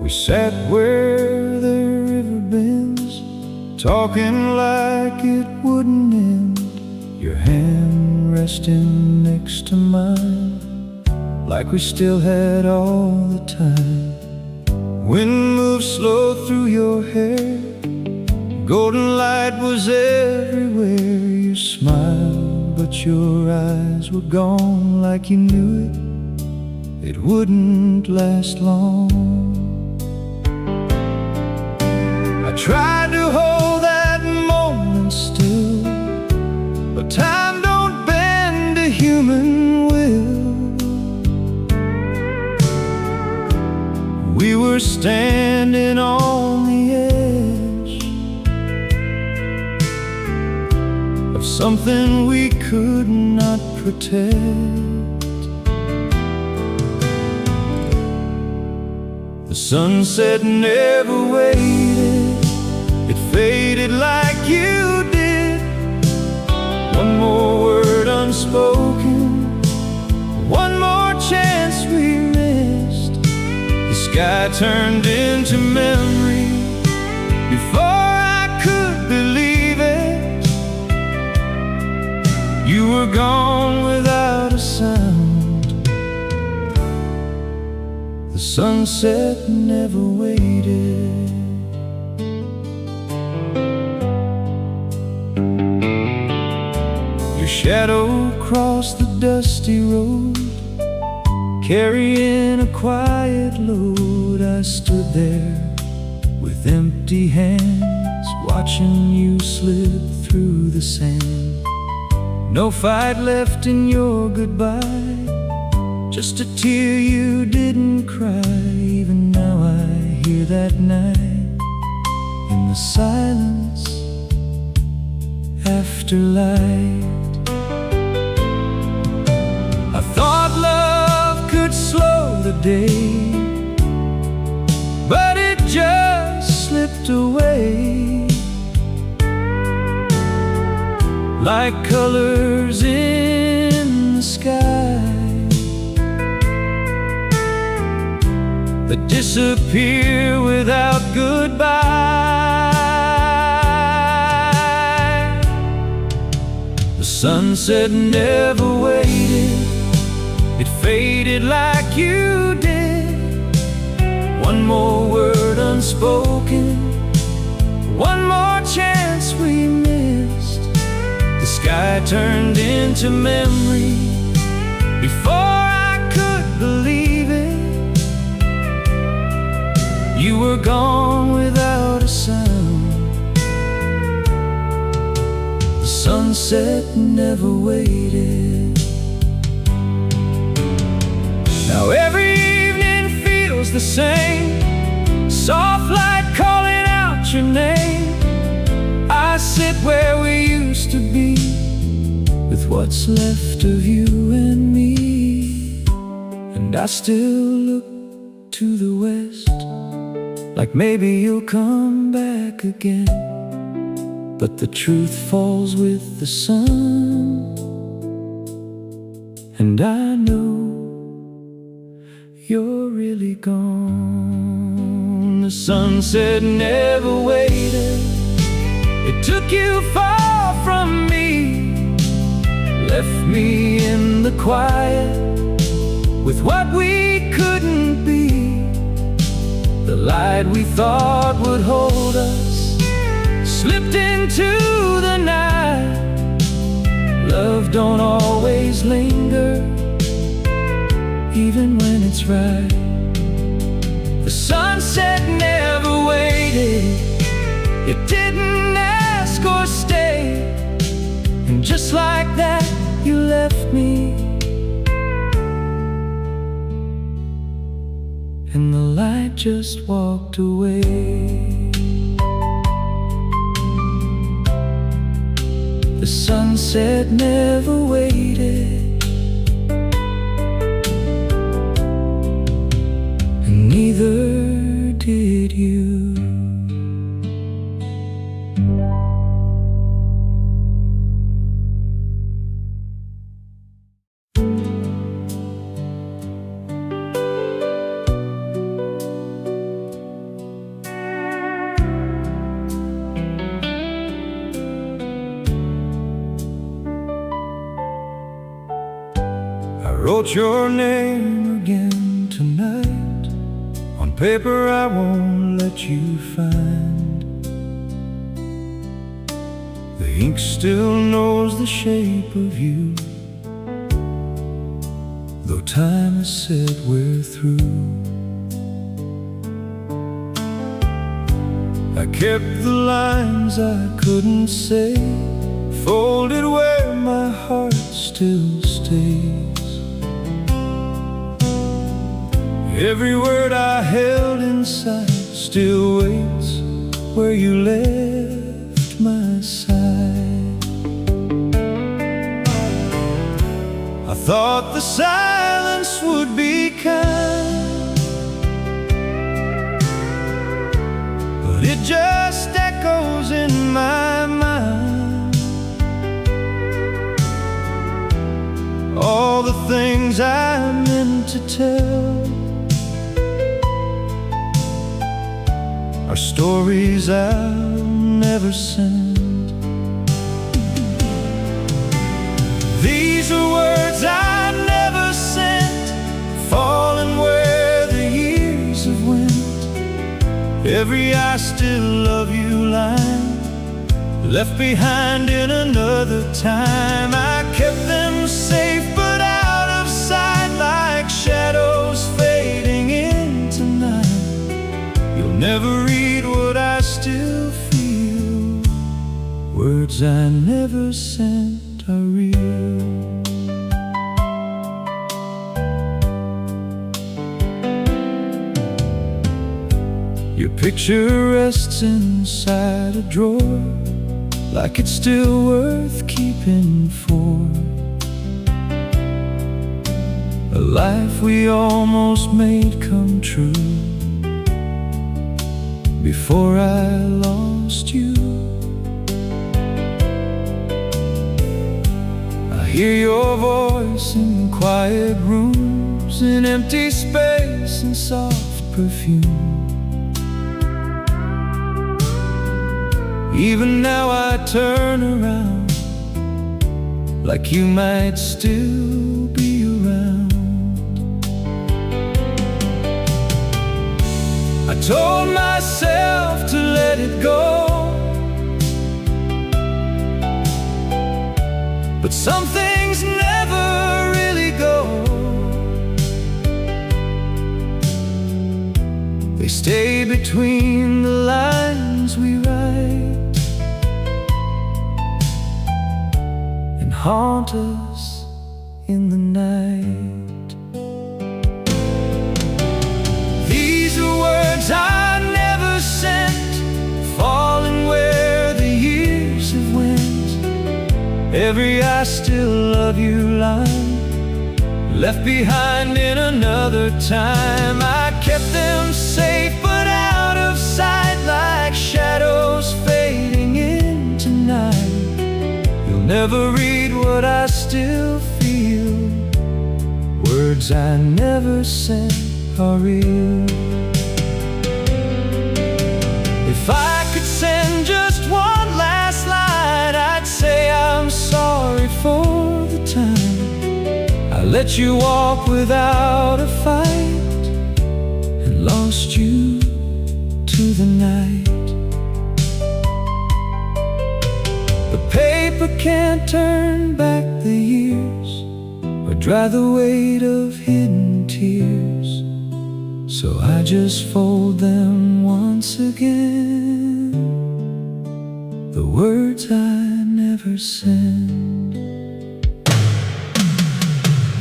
We sat where the river bends, talking like it wouldn't end. Your hand resting next to mine, like we still had all the time. Wind moved slow through your hair, golden light was everywhere. You smiled, but your eyes were gone, like you knew it wouldn't last long. I tried to hold that moment still, but time don't bend a human will. We were standing on the edge of something we could not protect. The sunset never waited, it faded like you did. One more word unspoken, one more chance we missed. The sky turned into memory before I could believe it. You were gone without a sound. The sunset never waited. Your shadow crossed the dusty road, carrying a quiet load. I stood there with empty hands, watching you slip through the sand. No fight left in your goodbye, just a tear you didn't cry. Even now I hear that night in the silence after light. I thought love could slow the day, but it just slipped away like colors in the sky that disappear without goodbye. The sunset never waited, it faded like you did. One more word unspoken, one more chance we missed. The sky turned into memory before I could believe it. You were gone without a sound. The sunset never waited. Now every evening feels the same, soft light calling out your name. I sit where we used to be, with what's left of you and me. And I still look to the west, like maybe you'll come back again. But the truth falls with the sun, and I know you're really gone. The sunset never waited, it took you far from me, left me in the quiet with what we couldn't be. The light we thought would hold us slipped into the night. Love don't always linger, even when it's right. The sunset never waited, it didn't ask or stay. And just like that, you left me, and the light just walked away. The sunset never waited, and neither did you. wrote your name again tonight on paper I won't let you find. The ink still knows the shape of you, though time has said we're through. I kept the lines I couldn't say, folded where my heart still stays. Every word I held inside still waits where you left my side. I thought the silence would be kind, but it just echoes in my mind. All the things I meant to tell are stories I'll never send. These are words I never sent, falling where the years have went. Every I still love you line left behind in another time. I kept them safe but out of sight, like shadows fading into night. You'll never read what I still feel. Words I never sent are real. Your picture rests inside a drawer, like it's still worth keeping for a life we almost made come true before I lost you. I hear your voice in quiet rooms, in empty space and soft perfume. Even now I turn around, like you might still be around. I told myself to let it go, but some things never really go. They stay between the lines we write, haunt us in the night. These are words I never sent, falling where the years have went. Every I still love you line left behind in another time. I kept them safe but out of sight, like shadows fading into night. Never read what I still feel. Words I never sent are real. If I could send just one last line, I'd say I'm sorry for the time I let you walk without a fight and lost you to the night. Paper can't turn back the years or dry the weight of hidden tears, so I just fold them once again. The words I never sent.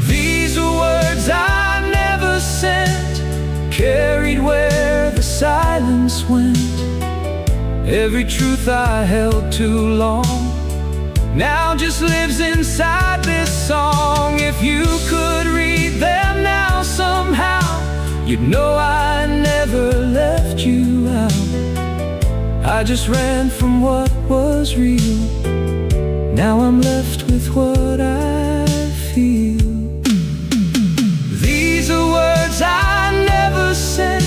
These are words I never sent, carried where the silence went. Every truth I held too long now just lives inside this song. If you could read them now somehow, you'd know I never left you out. I just ran from what was real. Now I'm left with what I feel. These are words I never sent,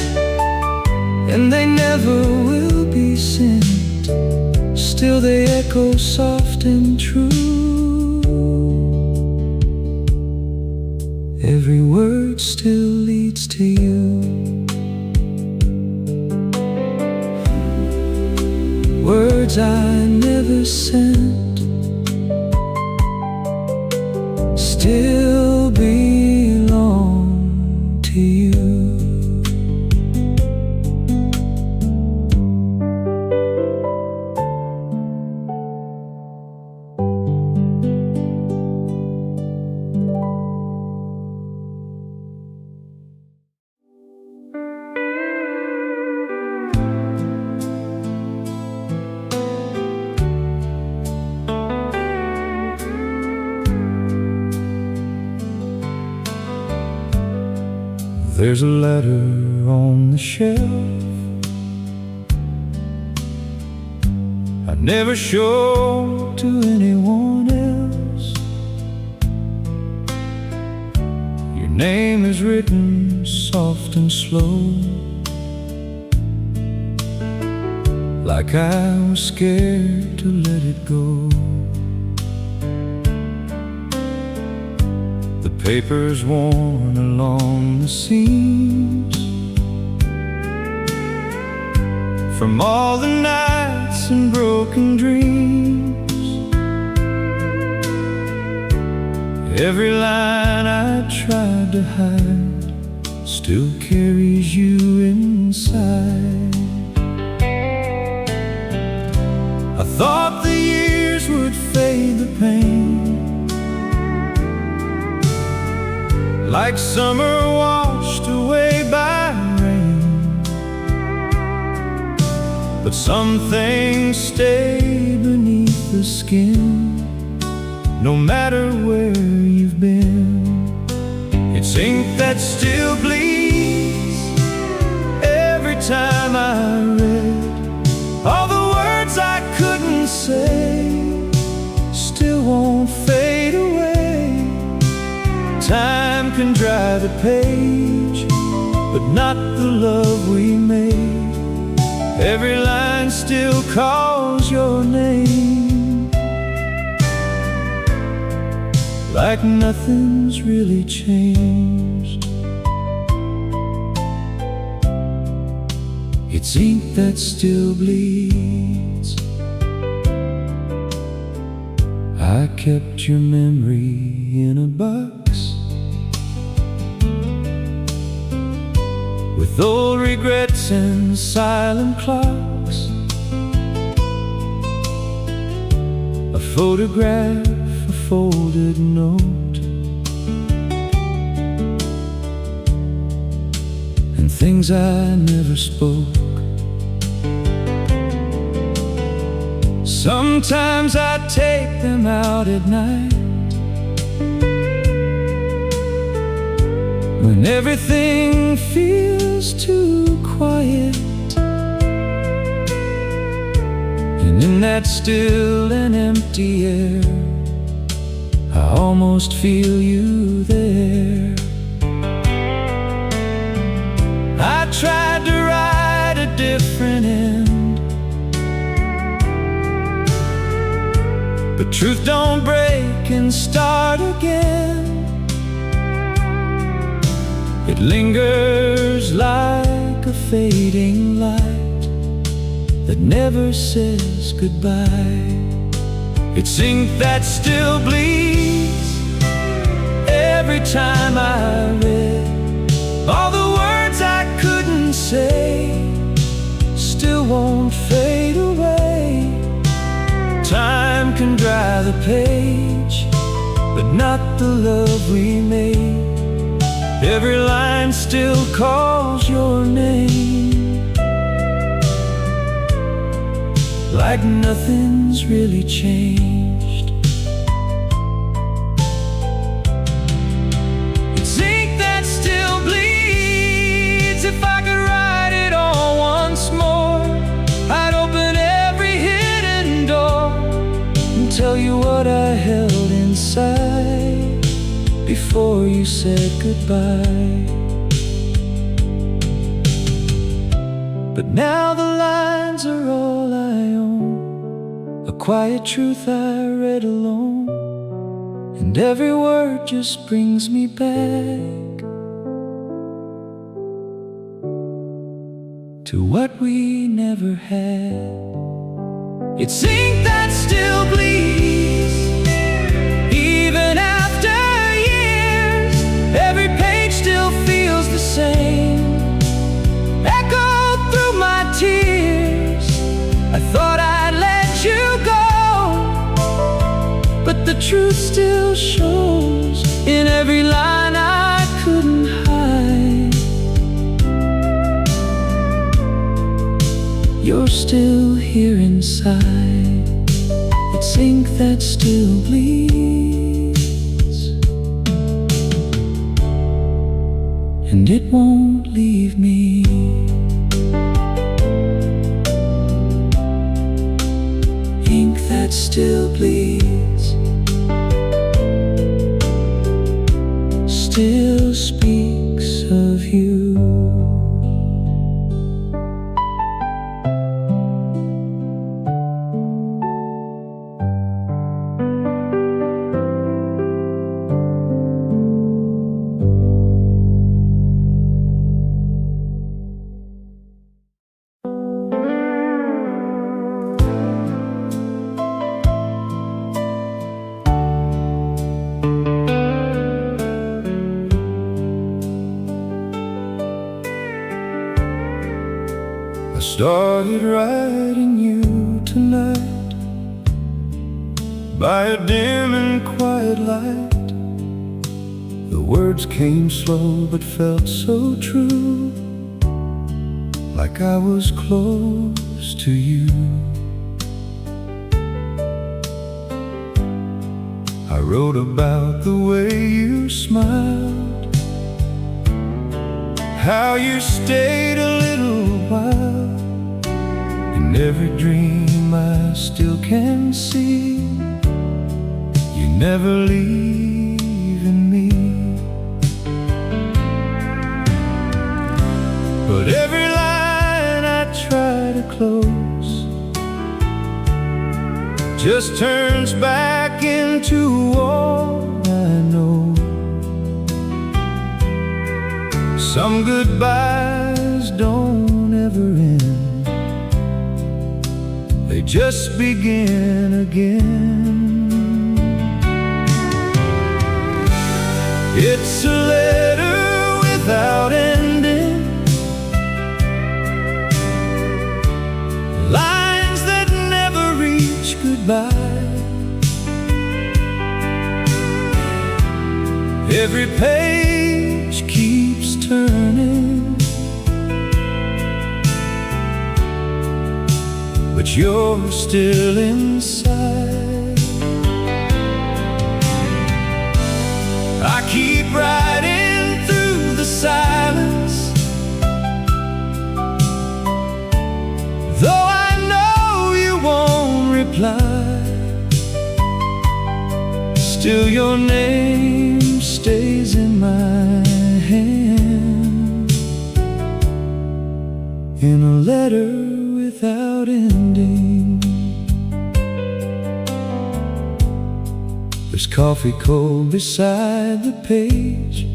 and they never will be sent. Still they echo soft and true to you. Words I never sent still belong to you. There's a letter on the shelf I never showed to anyone else. Your name is written soft and slow, like I was scared to let it go. The paper's worn along the seams from all the nights and broken dreams. Every line I tried to hide still carries you inside. I thought the years would fade the pain, like summer washed away by rain. But some things stay beneath the skin, no matter where you've been. It's ink that still bleeds every time I read all the words I couldn't say, still won't fade away. Time can dry the page, but not the love we made. Every line still calls your name, like nothing's really changed. It's ink that still bleeds. I kept your memory in a box with old regrets and silent clocks, a photograph, a folded note, and things I never spoke. Sometimes I take them out at night when everything feels too quiet, and in that still and empty air I almost feel you there. I tried to write a different end, but truth don't break and start again. It lingers like a fading light that never says goodbye. It's ink that still bleeds every time I read all the words I couldn't say, still won't fade away. Time can dry the page, but not the love we made. Every line still calls your name, like nothing's really changed. It's ink that still bleeds. If I could write it all once more, I'd open every hidden door and tell you what I held inside before you said goodbye. But now the lines are all I own, a quiet truth I read alone, and every word just brings me back to what we never had. It's ink that still bleeds, even after years. Every page still feels the same, echoed through my tears. I thought I'd let you go, but the truth still shows in every line I couldn't hide. You're still here inside. It's ink that still bleeds, and it won't leave me. Ink that still bleeds, still speaks of you. Started writing you tonight by a dim and quiet light. The words came slow but felt so true, like I was close to you. I wrote about the way you smiled, how you stayed a little while. In every dream I still can see you never leaving me. But every line I try to close just turns back into all I know. Some goodbyes don't ever end, they just begin again. It's a letter without ending, lines that never reach goodbye. Every page keeps turning, but you're still inside. I keep riding through the silence, though I know you won't reply. Still your name stays in my hand, in a letter without ending. There's coffee cold beside the page,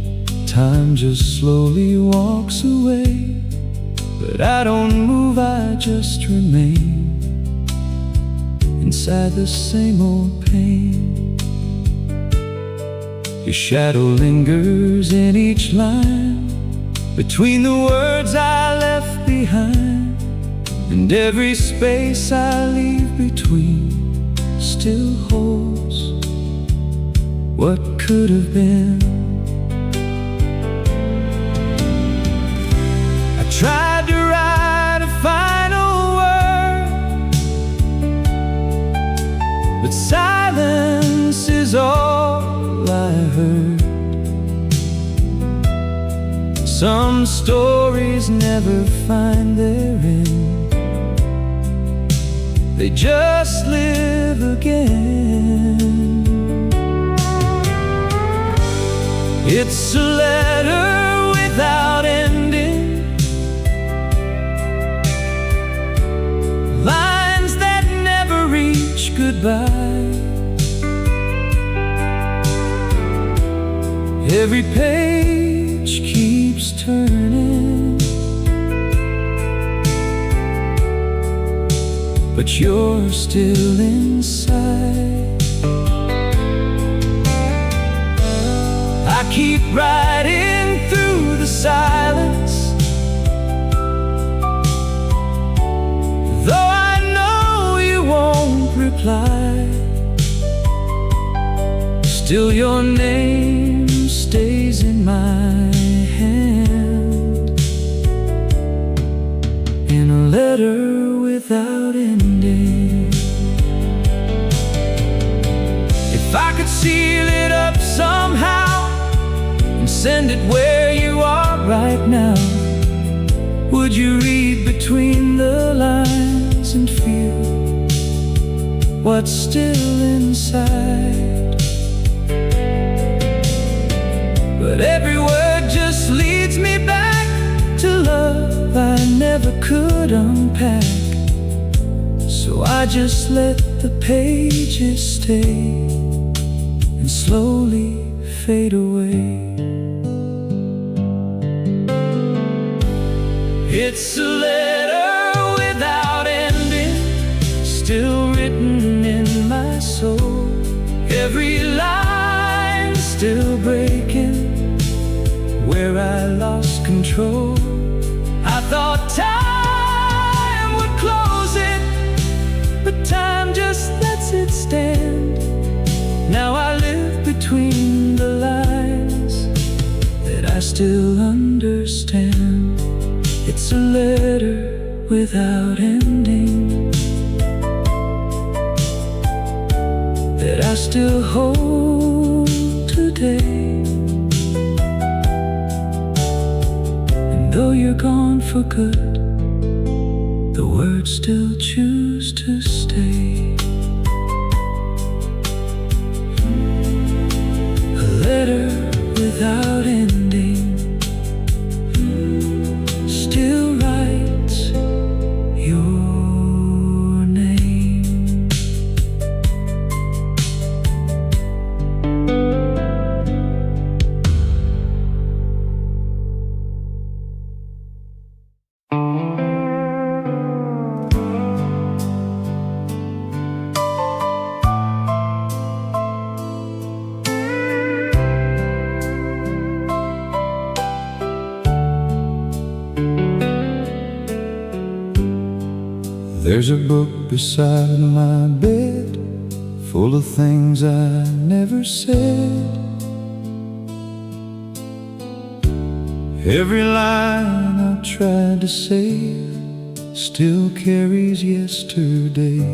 time just slowly walks away. But I don't move, I just remain inside the same old pain. Your shadow lingers in each line, between the words I left behind. And every space I leave between still holds what could have been. I tried to write a final word, but silence is all I heard. Some stories never find their end, they just live again. It's a letter without ending, lines that never reach goodbye. Every page keeps turning, but you're still inside. I keep riding through the silence, though I know you won't reply. Still your name stays in my hand, in a letter without ending. If I could seal it up somehow and send it where you are right now, would you read between the lines and feel what's still inside? But every word just leads me back to love I never could unpack. So I just let the pages stay and slowly fade away. It's a letter without ending, still written in my soul. Every line still breaking where I lost control. I thought time would close it, but time just lets it stand. Now I live between the lines that I still understand. It's a letter without ending that I still hold today. And though you're gone for good, the words still choose to stay. A letter without ending still writes your name. There's a book beside my bed, full of things I never said. Every line I tried to save still carries yesterday.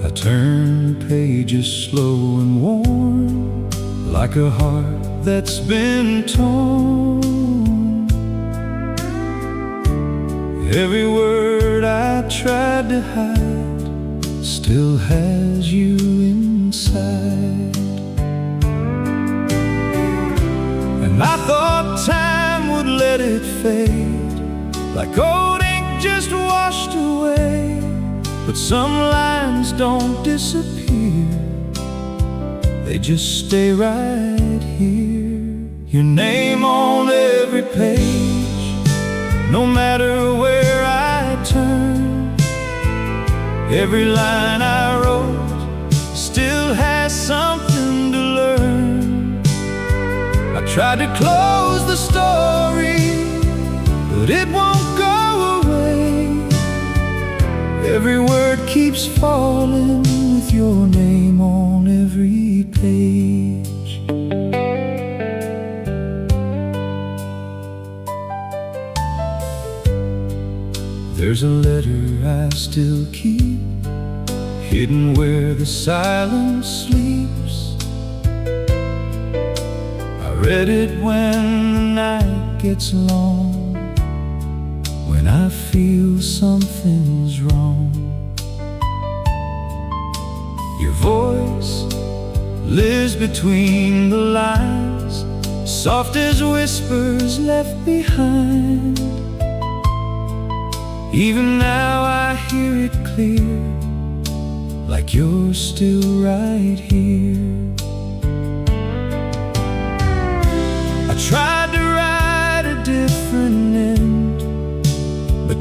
I turn pages slow and warm, like a heart that's been torn. Every word I tried to hide still has you inside. And I thought time would let it fade, like old ink just washed away. But some lines don't disappear, they just stay right here. Your name on every page, no matter where I turn. Every line I wrote still has something to learn. I tried to close the story, but it won't go away. Every word keeps falling with your name on every page. There's a letter I still keep, hidden where the silence sleeps. I read it when the night gets long, when I feel something's wrong. Your voice lives between the lines, soft as whispers left behind. Even now I hear it clear, like you're still right here. I tried to write a different end, but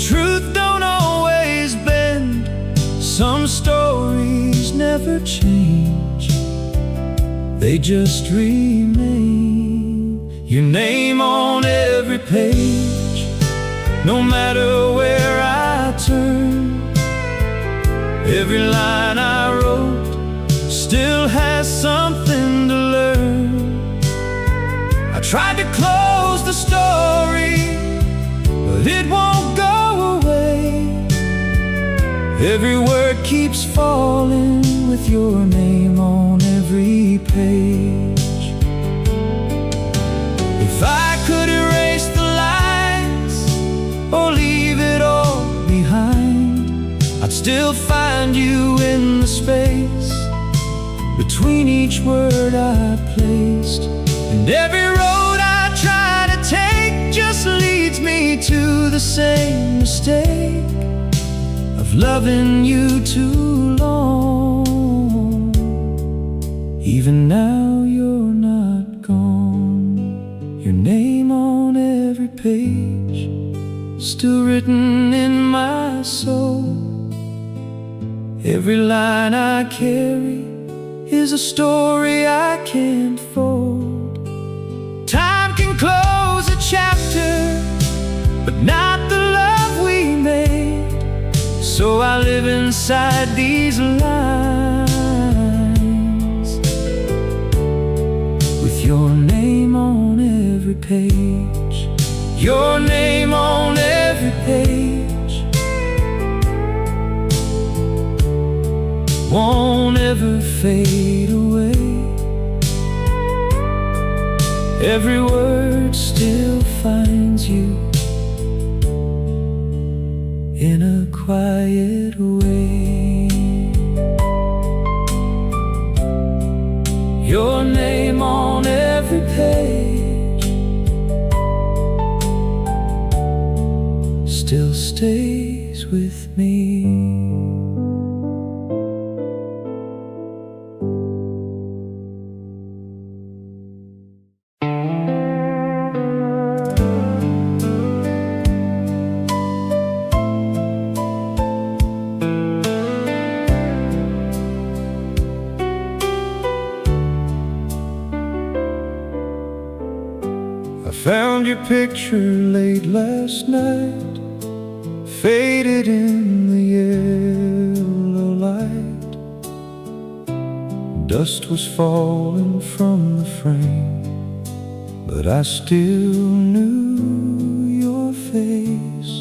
they just remain. Your name on every page, no matter where I turn. Every line I wrote still has something to learn. I tried to close the story, but it won't go away. Every word keeps falling with your name on every page. If I could erase the lines or leave it all behind, I'd still find you in the space between each word I placed. And every road I try to take just leads me to the same mistake of loving you too long. Even now you're not gone. Your name on every page, still written in my soul. Every line I carry is a story I can't fold. Time can close a chapter, but not the love we made. So I live inside these lines, with your name on every page. Your name on every page won't ever fade away. Every word still finds you in a quiet way. Your name on every page still stays with me. I found your picture late last night, faded in the yellow light. Dust was falling from the frame, but I still knew your face.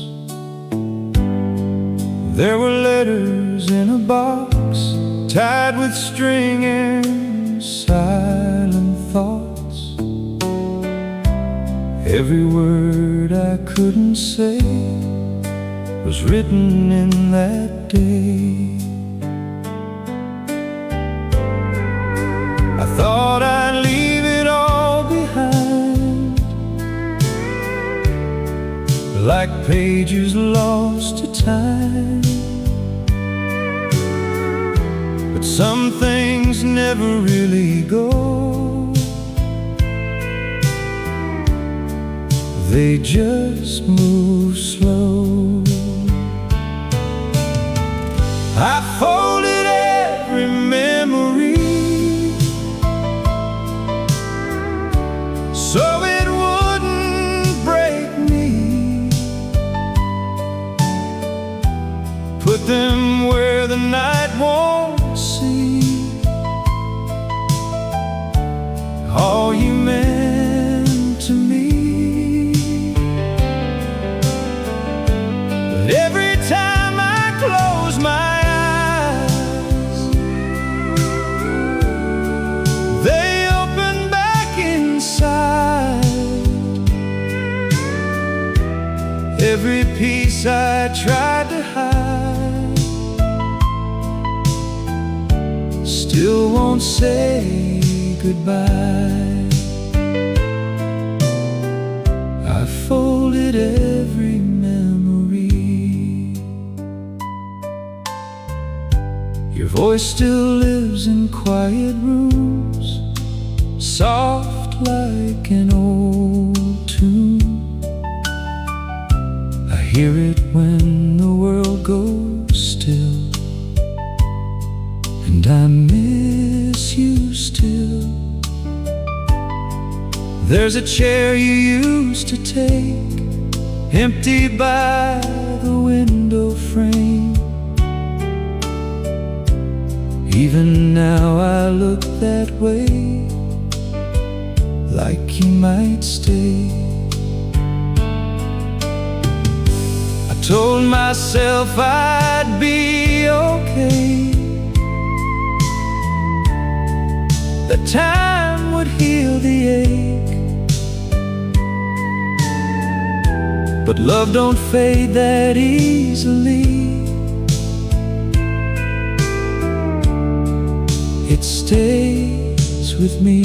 There were letters in a box, tied with string and silent thoughts. Every word I couldn't say was written in that day. I thought I'd leave it all behind, like pages lost to time. But some things never really go. They just move slow. I folded every memory so it wouldn't break me. Put them where the night won't see all you meant to me. Every time I close my eyes, they open back inside. Every piece I tried to hide still won't say goodbye. I folded every Your voice still lives in quiet rooms, soft like an old tune. I hear it when the world goes still, and I miss you still. chair you used to take, empty by the window frame. Even now I look that way, like you might stay. I told myself I'd be okay, that time would heal the ache. But love don't fade that easily. It stays with me.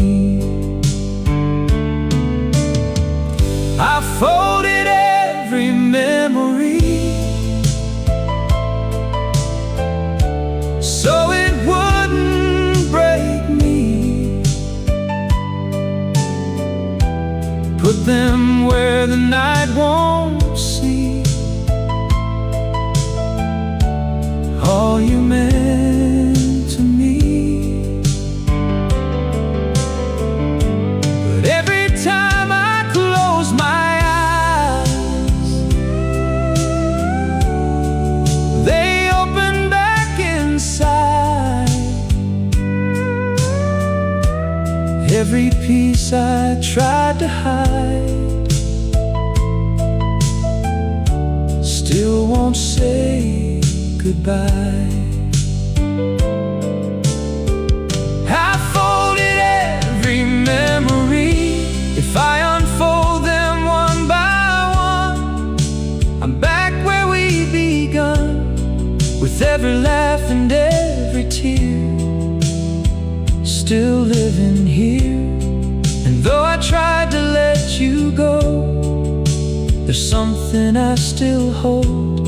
I folded every memory so it wouldn't break me. Put them where the night won't see all you meant to me. But every time I close my eyes, they open back inside. Every piece I tried to hide still won't say goodbye. I folded every memory. If I unfold them one by one, I'm back where we begun, with every laugh and every tear, still living here. And though I tried to let you go, there's something I still hold,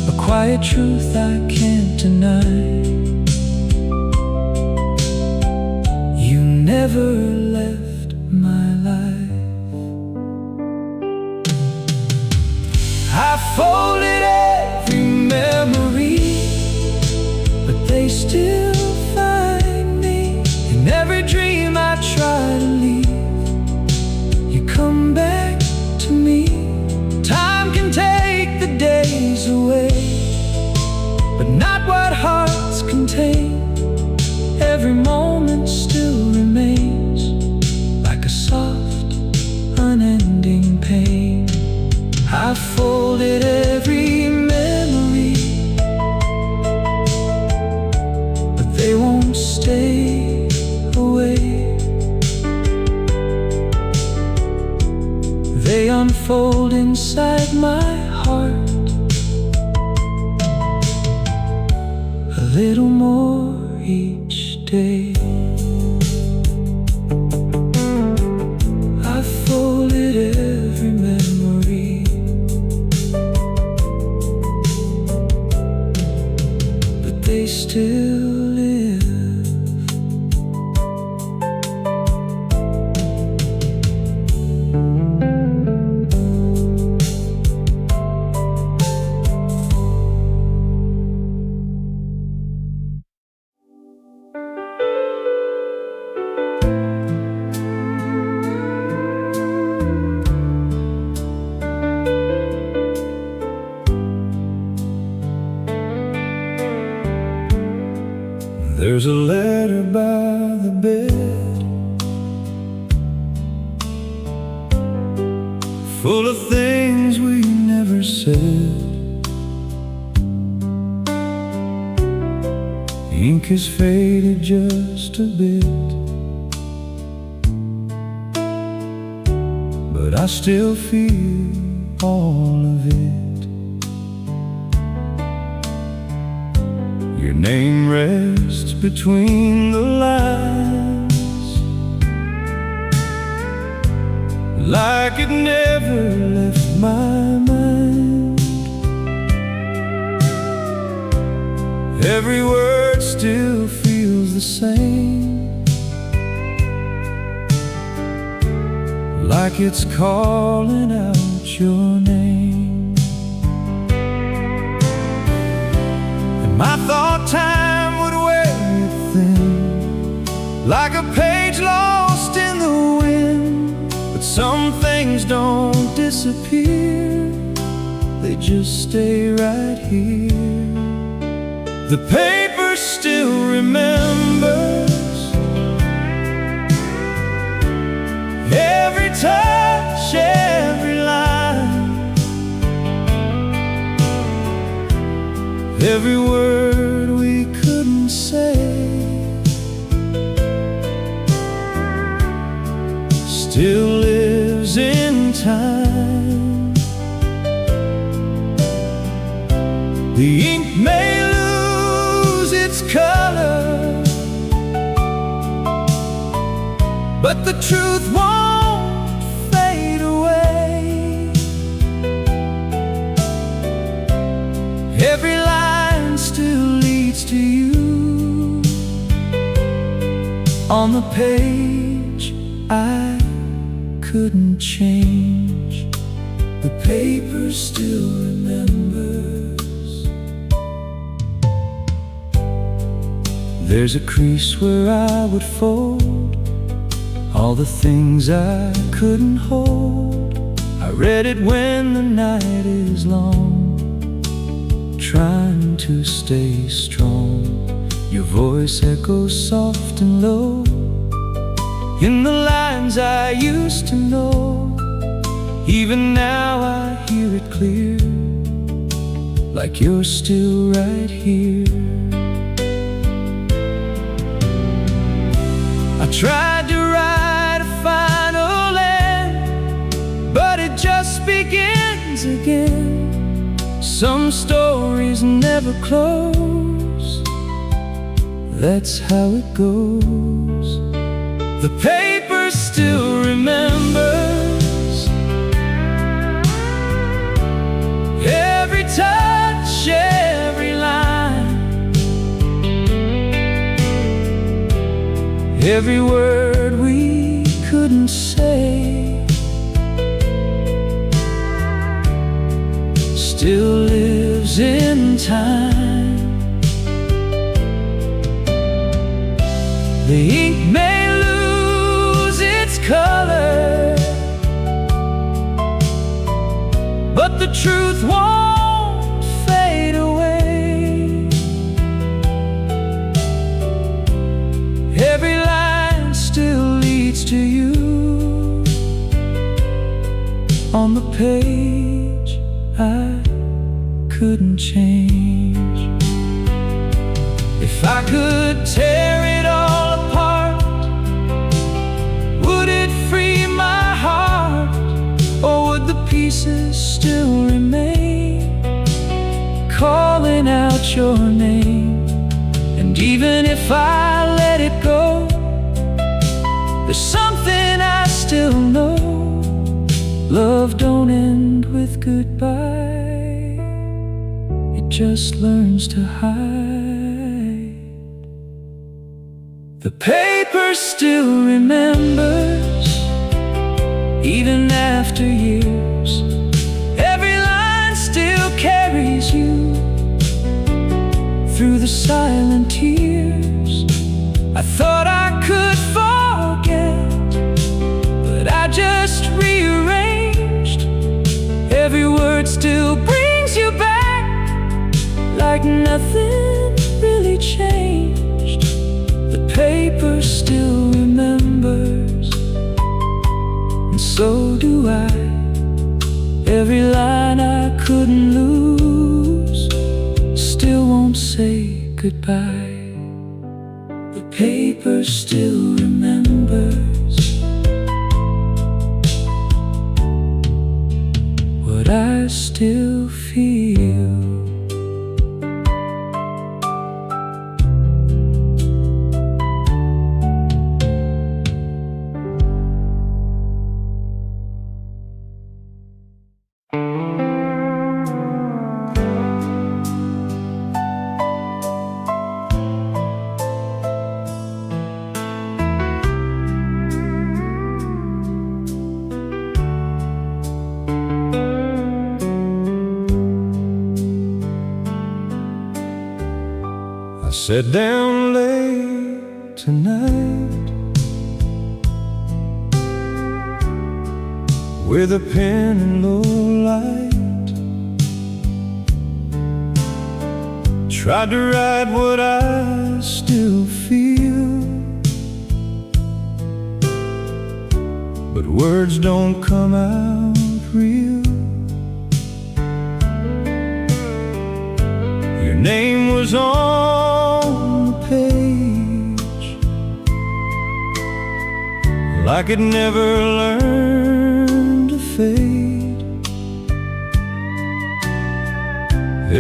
a quiet truth I can't deny. You never left my life. I folded every memory, but they still find me. In every dream I try to leave, you come back to me. Time can take the days away, but not what hearts contain. Every moment still remains like a soft, unending pain. I folded every memory, but they won't stay away. They unfold inside my heart, a little more each day. I folded every memory, but they still live. There's a letter by the bed, full of things we never said. Ink is faded just a bit, but I still feel all of it. Your name rests between the lines, like it never left my mind. Every word still feels the same, like it's calling out your name. And my thought time would wear it thin, like a page lost in the wind. But Some things don't disappear, they just stay right here. The paper still remembers every touch, every line, every word we couldn't say. Still lives in time. The ink may lose its color, but the truth won't fade away. Every line still leads to you. On the page I couldn't change, the paper still remembers. There's a crease where I would fold all the things I couldn't hold. I read it when the night is long, trying to stay strong. Your voice echoes soft and low in the lines I used to know. Even now I hear it clear, like you're still right here. I tried to write a final end, but it just begins again. Some stories never close, that's how it goes. The paper still remembers every touch, every line, every word we couldn't say. Still lives in time. The ink may color, but the truth won't fade away. Every line still leads to you. On the page I couldn't change. If I could tear it all apart, would it free my heart, or would the pieces still remain, calling out your name? And even if I let it go, there's something I still know. Love don't end with goodbye, it just learns to hide. The paper still remembers, even after years. Every line still carries you through the silent tears. I thought I could forget, but I just rearranged. Every word still brings you back, like nothing really changed. The paper still remembers, and so do I. Every line I couldn't lose still won't say goodbye. The paper still remembers what I still feel. Sat down late tonight with a pen in low light. Tried to write what I still feel, but words don't come out real. Your name was on the page, like it never learned to fade.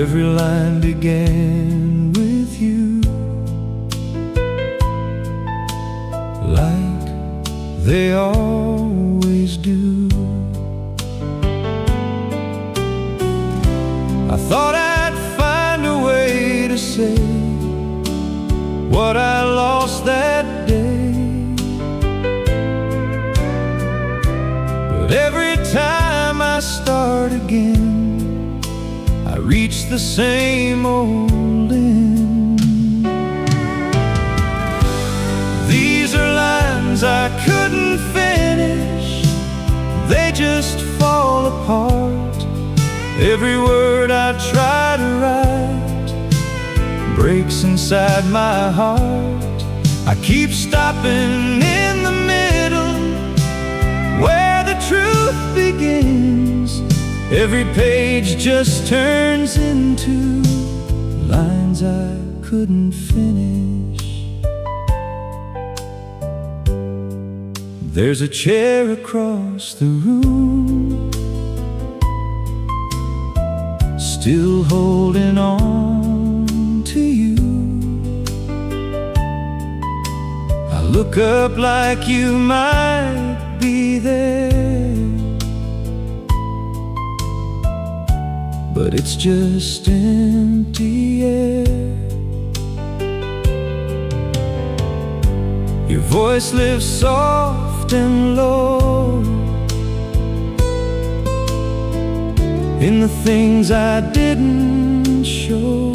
Every line began with you, like they always do. I thought I'd find a way to say what I lost that day, but every time I start again, I reach the same old end. These are lines I couldn't finish, they just fall apart. Every word I try to write breaks inside my heart. I keep stopping in the middle, where the truth begins. Every page just turns into lines I couldn't finish. There's a chair across the room, still holding on to you. I look up like you might be there, but it's just empty air. Your voice lives soft and low in the things I didn't show.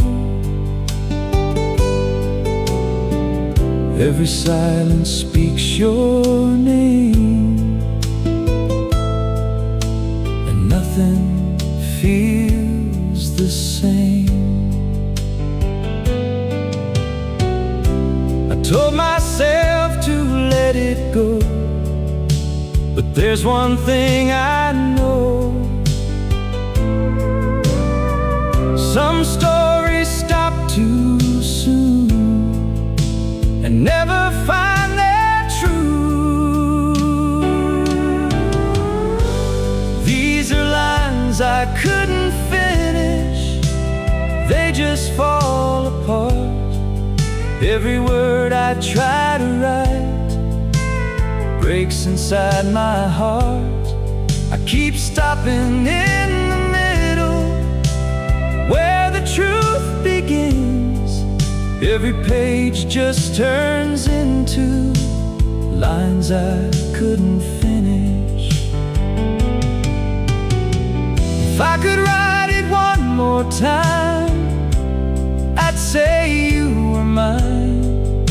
Every silence speaks your name, and nothing feels the same. I told myself to let it go, but there's one thing I know: some stories stop too soon and never find their truth. These are lines I couldn't finish, they just fall apart. Every word I try to write breaks inside my heart. I keep stopping in the middle, where the truth begins. Every page just turns into lines I couldn't finish. If I could write it one more time, I'd say you were mine,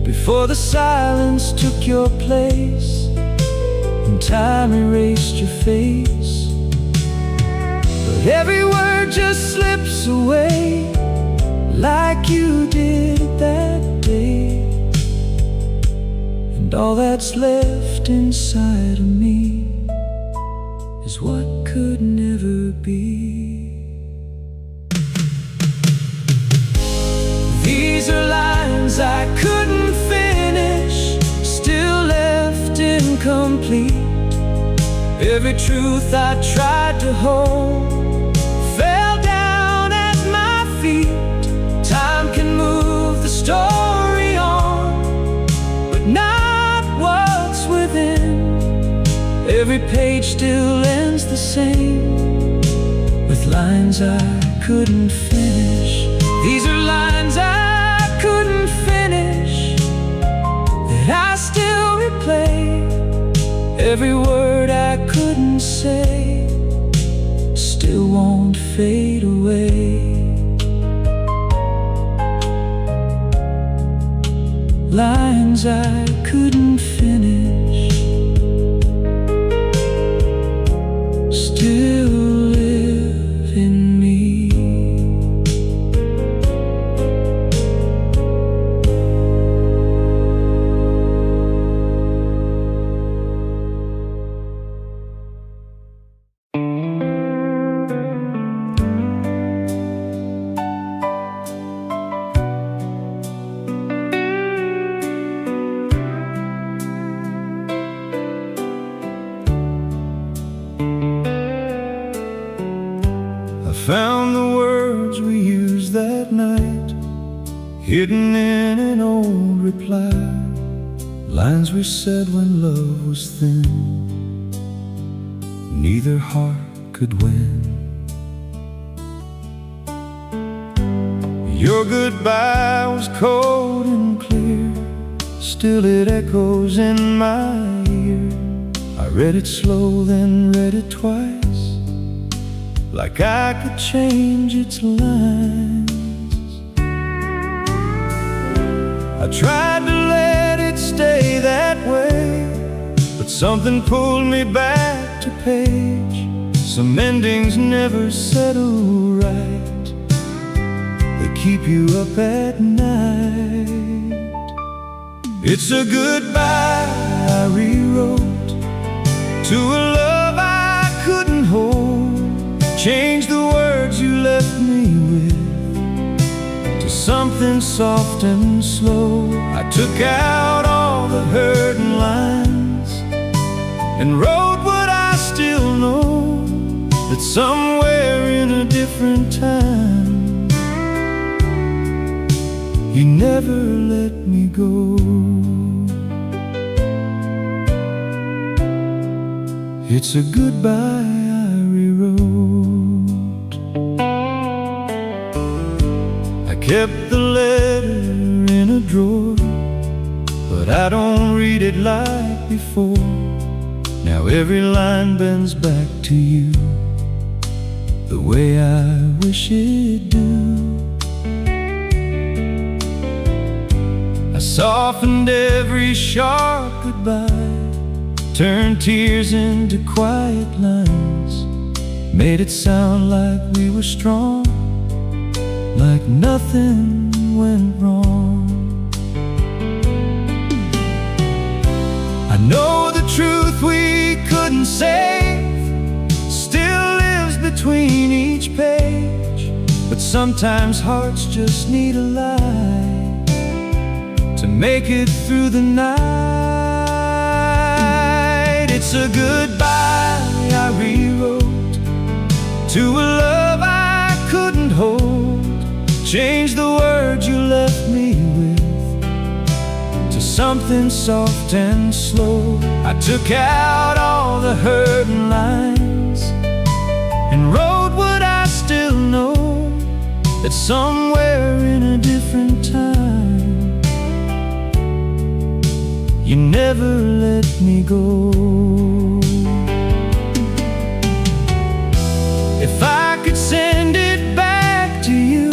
before the silence took your place and time erased your face. But every word just slips away, like you did that day, and all that's left inside of me is what could never be. These are lines I couldn't finish, still left incomplete. Every truth I tried to hold fell down at my feet. Time can move the story on, but not what's within. Every page still ends the same, with lines I couldn't finish. These are lines I couldn't finish, that I still replay. Every word I couldn't say still won't fade away. Lines I couldn't finish, still live in me. Found the words we used that night, hidden in an old reply. Lines we said when love was thin, neither heart could win. Your goodbye was cold and clear, still it echoes in my ear. I read it slow, then read it twice, like I could change its lines. I tried to let it stay that way, but something pulled me back to page. Some endings never settle right, they keep you up at night. It's a goodbye I rewrote to a love I couldn't hold. Change the words you left me with to something soft and slow. I took out all the hurting lines and wrote what I still know, that somewhere in a different time you never let me go. It's a goodbye I rewrote. I kept the letter in a drawer, but I don't read it like before. Now every line bends back to you, the way I wish it do. I softened every sharp goodbye, turned tears into quiet lines, made it sound like we were strong, like nothing went wrong. I know the truth we couldn't save still lives between each page, but sometimes hearts just need a lie to make it through the night. It's a goodbye I rewrote to a love I couldn't hold. Change the words you left me with to something soft and slow. I took out all the hurting lines and wrote what I still know, that somewhere in a different time you never let me go. If I could send it back to you,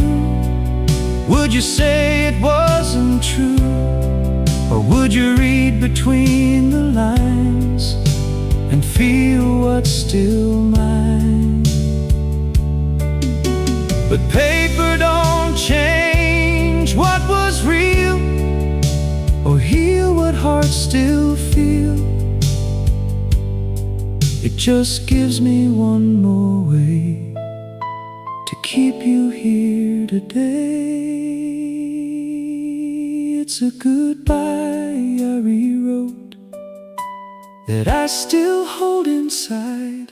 would you say it wasn't true? Or would you read between the lines and feel what's still mine? But paper don't change what was real, or heal what hearts still feel. It just gives me one more way to keep you here today. It's a goodbye I rewrote that I still hold inside.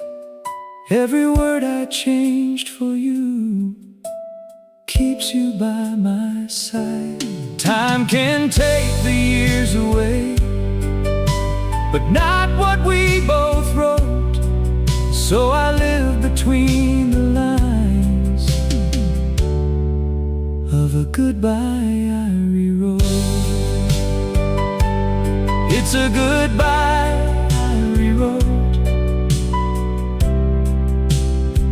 Every word I changed for you keeps you by my side. Time can take the years away, but not what we both wrote. So I live between the lines of a goodbye I rewrote. It's a goodbye I rewrote,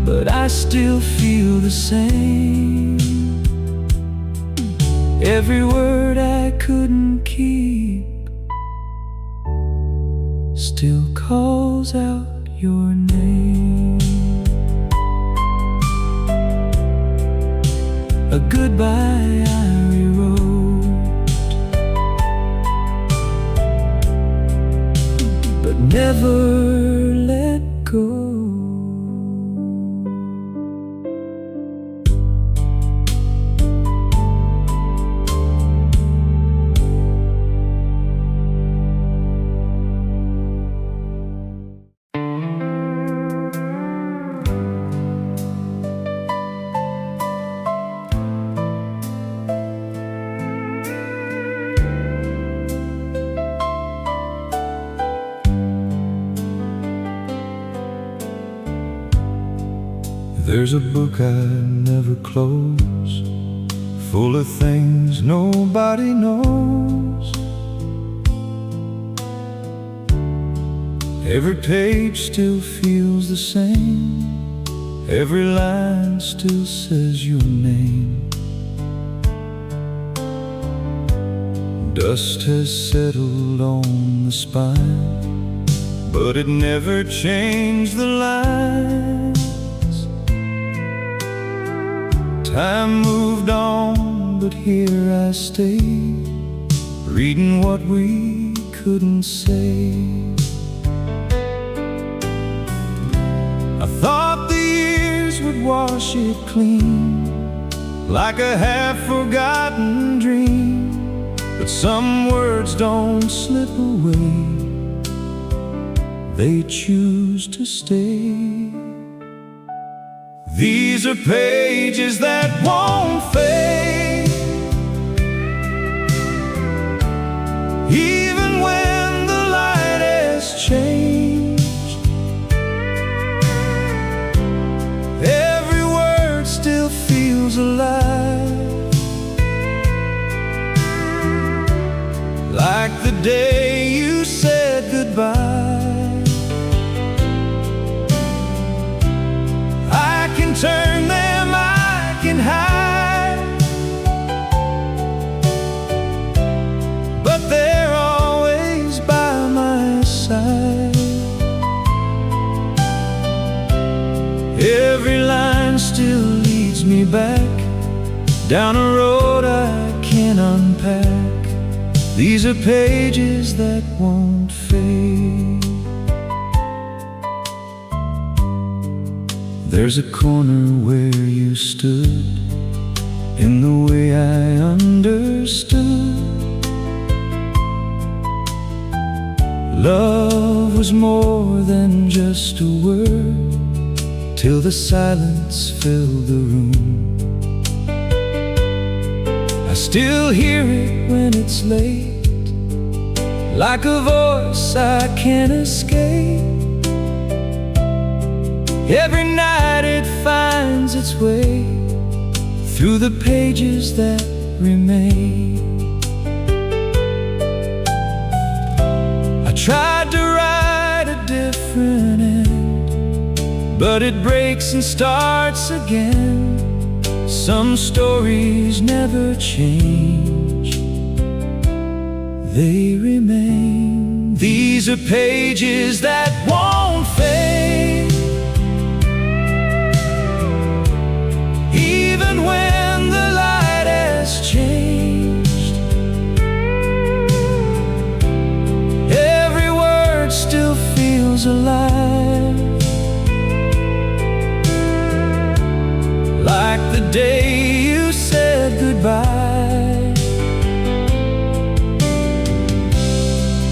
but I still feel the same. Every word I couldn't keep still calls out your name. a goodbye I rewrote, but never let go. There's a book I never close, full of things nobody knows. Every page still feels the same, every line still says your name. Dust has settled on the spine, but it never changed the lines. Time moved on, but here I stay, reading what we couldn't say. I thought the years would wash it clean, like a half-forgotten dream, but some words don't slip away, they choose to stay. These are pages that won't fade, even when the light has changed. Every word still feels alive, like the day you said goodbye. Turn them, I can hide, but they're always by my side. Every line still leads me back down a road I can't unpack. These are pages that won't fade. There's a corner where you stood, in the way I understood. Love was more than just a word, till the silence filled the room. I still hear it when it's late, like a voice I can't escape. Every night it finds its way through the pages that remain. I tried to write a different end, but it breaks and starts again. Some stories never change, they remain. These are pages that won't fade, even when the light has changed. Every word still feels alive, like the day you said goodbye.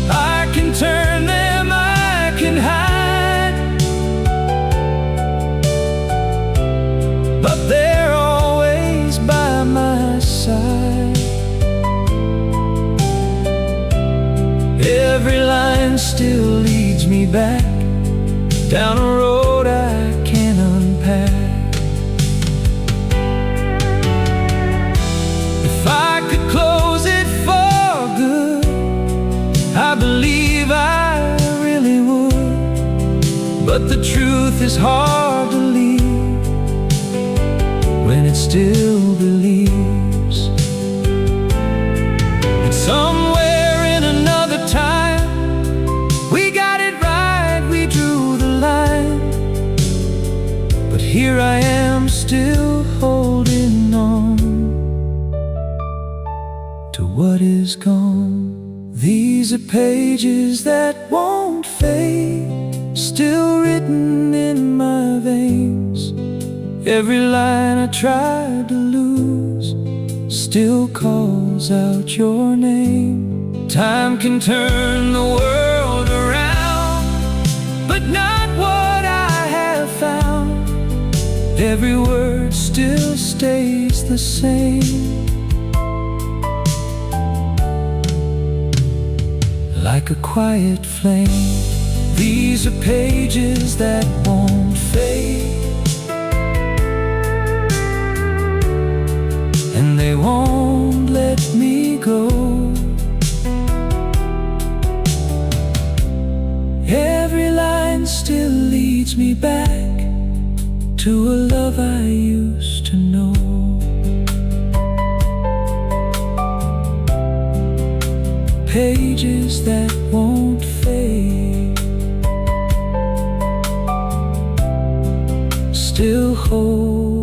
I can turn them, I can hide, but they're always by my side. Every line still leads me back down a road I can't unpack. If I could close it for good, I believe I really would, but the truth is hard to leave when it still believes. And somewhere in another time, we got it right, we drew the line, but here I am still holding on. what is gone. These are pages that won't fade, still written in my veins. Every line I tried to lose still calls out your name. Time can turn the world around, but not what I have found. Every word still stays the same, like a quiet flame. These are pages that won't fade, and they won't let me go. Every line still leads me back to a love I used to know. Pages that won't fade, still hold